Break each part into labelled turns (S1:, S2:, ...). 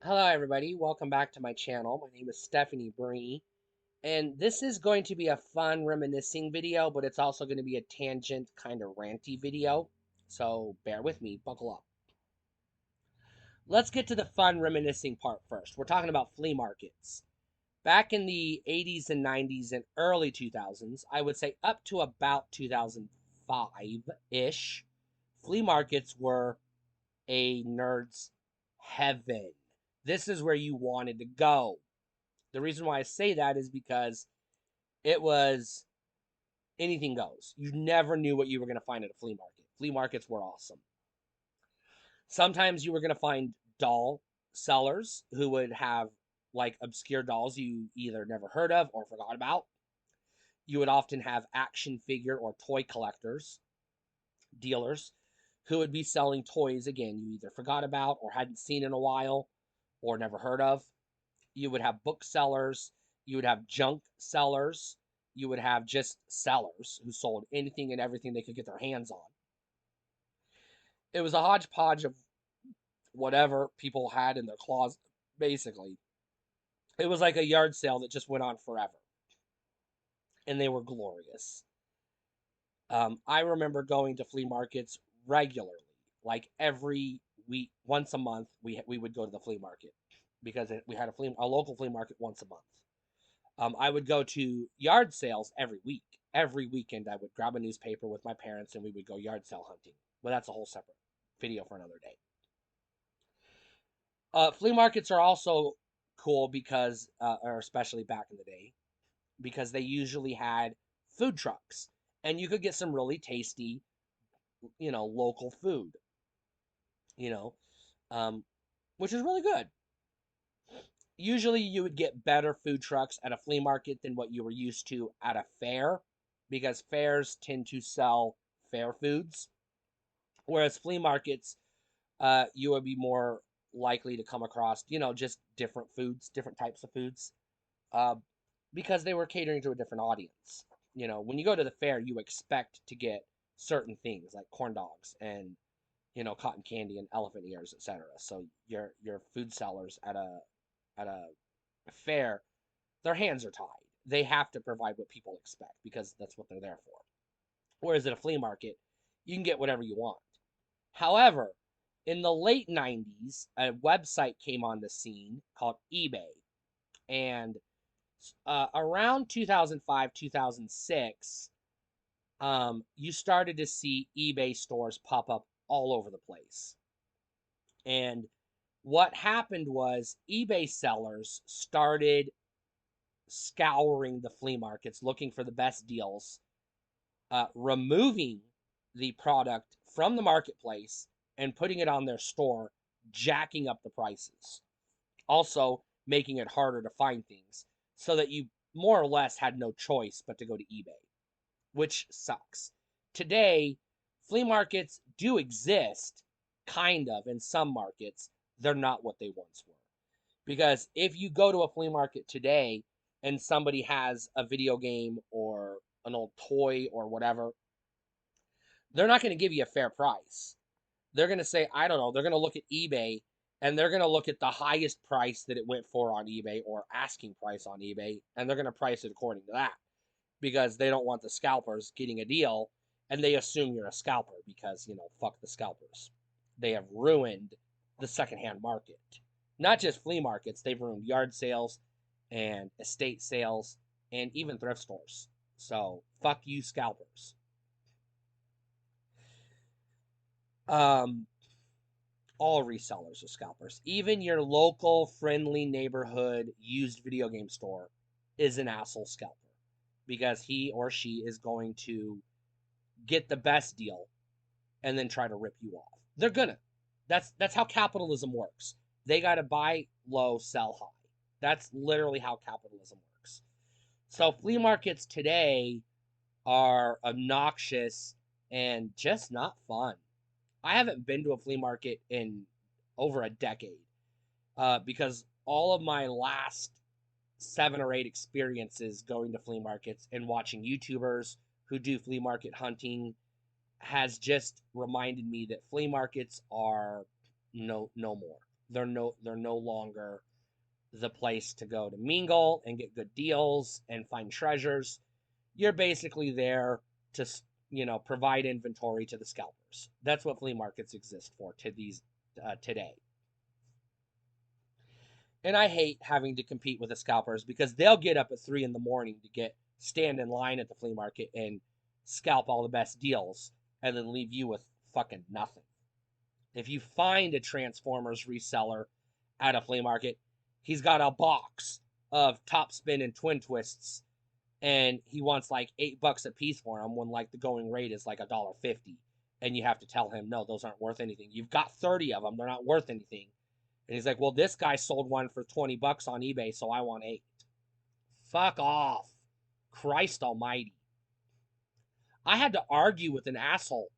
S1: Hello, everybody. Welcome back to my channel. My name is Stephanie Bree, and this is going to be a fun reminiscing video, but it's also going to be a tangent, kind of ranty video. So bear with me, buckle up. Let's get to the fun reminiscing part first. We're talking about flea markets. Back in the 80s and 90s and early 2000s, I would say up to about 2005-ish, flea markets were a nerd's heaven. This is where you wanted to go. The reason why I say that is because it was anything goes. You never knew what you were going to find at a flea market. Flea markets were awesome. Sometimes you were going to find doll sellers who would have like obscure dolls you either never heard of or forgot about. You would often have action figure or toy collectors, dealers, who would be selling toys again you either forgot about or hadn't seen in a while or never heard of. You would have booksellers, you would have junk sellers, you would have just sellers who sold anything and everything they could get their hands on. It was a hodgepodge of whatever people had in their closet, basically. It was like a yard sale that just went on forever, and they were glorious. I remember going to flea markets regularly, like every week, once a month. We would go to the flea market because we had a local flea market once a month. I would go to yard sales every week. Every weekend, I would grab a newspaper with my parents and we would go yard sale hunting. But that's a whole separate video for another day. Flea markets are also cool because, or especially back in the day, because they usually had food trucks and you could get some really tasty, local food, you know, um, which is really good. Usually you would get better food trucks at a flea market than what you were used to at a fair because fairs tend to sell fair foods, whereas flea markets, you would be more likely to come across, just different foods, different types of foods, uh, because they were catering to a different audience. When you go to the fair, you expect to get certain things like corn dogs and cotton candy and elephant ears, etc. So your food sellers at a fair, their hands are tied. They have to provide what people expect because that's what they're there for. Whereas at a flea market, you can get whatever you want. However, in the late 90s, a website came on the scene called eBay. And around 2005, 2006, you started to see eBay stores pop up all over the place. And what happened was eBay sellers started scouring the flea markets looking for the best deals, removing the product from the marketplace and putting it on their store, jacking up the prices. Also, making it harder to find things so that you more or less had no choice but to go to eBay, which sucks. Today, flea markets do exist, kind of, in some markets. They're not what they once were. Because if you go to a flea market today and somebody has a video game or an old toy or whatever, they're not going to give you a fair price. They're going to say, I don't know, they're going to look at eBay and they're going to look at the highest price that it went for on eBay or asking price on eBay, and they're going to price it according to that because they don't want the scalpers getting a deal and they assume you're a scalper because, fuck the scalpers. They have ruined the secondhand market. Not just flea markets, they've ruined yard sales and estate sales and even thrift stores. So, fuck you, scalpers. Um, all resellers are scalpers. Even your local friendly neighborhood used video game store is an asshole scalper because he or she is going to get the best deal and then try to rip you off. They're gonna. That's how capitalism works. They got to buy low, sell high. That's literally how capitalism works. So flea markets today are obnoxious and just not fun. I haven't been to a flea market in over a decade because all of my last 7 or 8 experiences going to flea markets and watching YouTubers who do flea market hunting has just reminded me that flea markets are no more. They're no longer the place to go to mingle and get good deals and find treasures. You're basically there to, provide inventory to the scalpers. That's what flea markets exist for to these today. And I hate having to compete with the scalpers because they'll get up at 3 in the morning to stand in line at the flea market and scalp all the best deals and then leave you with fucking nothing. If you find a Transformers reseller at a flea market, he's got a box of Top Spin and Twin Twists, and he wants like $8 a piece for them when like the going rate is like $1.50, and you have to tell him no, those aren't worth anything. You've got 30 of them; they're not worth anything. And he's like, well, this guy sold one for $20 on eBay, so I want 8. Fuck off, Christ Almighty! I had to argue with an asshole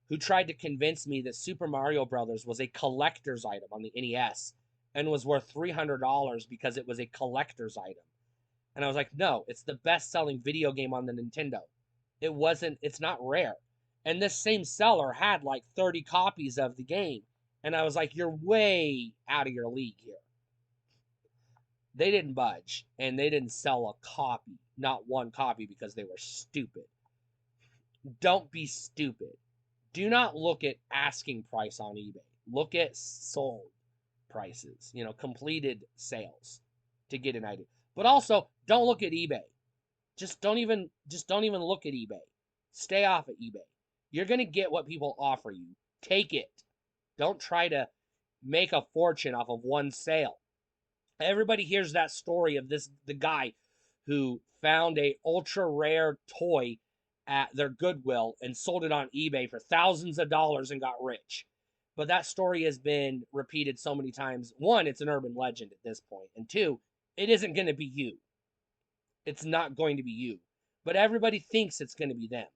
S1: who tried to convince me that Super Mario Brothers was a collector's item on the NES and was worth $300 because it was a collector's item. And I was like, no, it's the best selling video game on the Nintendo. It's not rare. And this same seller had like 30 copies of the game. And I was like, you're way out of your league here. They didn't budge and they didn't sell a copy, not one copy, because they were stupid. Don't be stupid. Do not look at asking price on eBay. Look at sold prices, completed sales to get an idea. But also, don't look at eBay. Just don't even look at eBay. Stay off of eBay. You're going to get what people offer you. Take it. Don't try to make a fortune off of one sale. Everybody hears that story of the guy who found a ultra rare toy at their Goodwill and sold it on eBay for thousands of dollars and got rich. But that story has been repeated so many times. One, it's an urban legend at this point. And two, it isn't going to be you. It's not going to be you. But everybody thinks it's going to be them.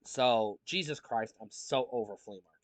S1: So, Jesus Christ, I'm so over flea markets.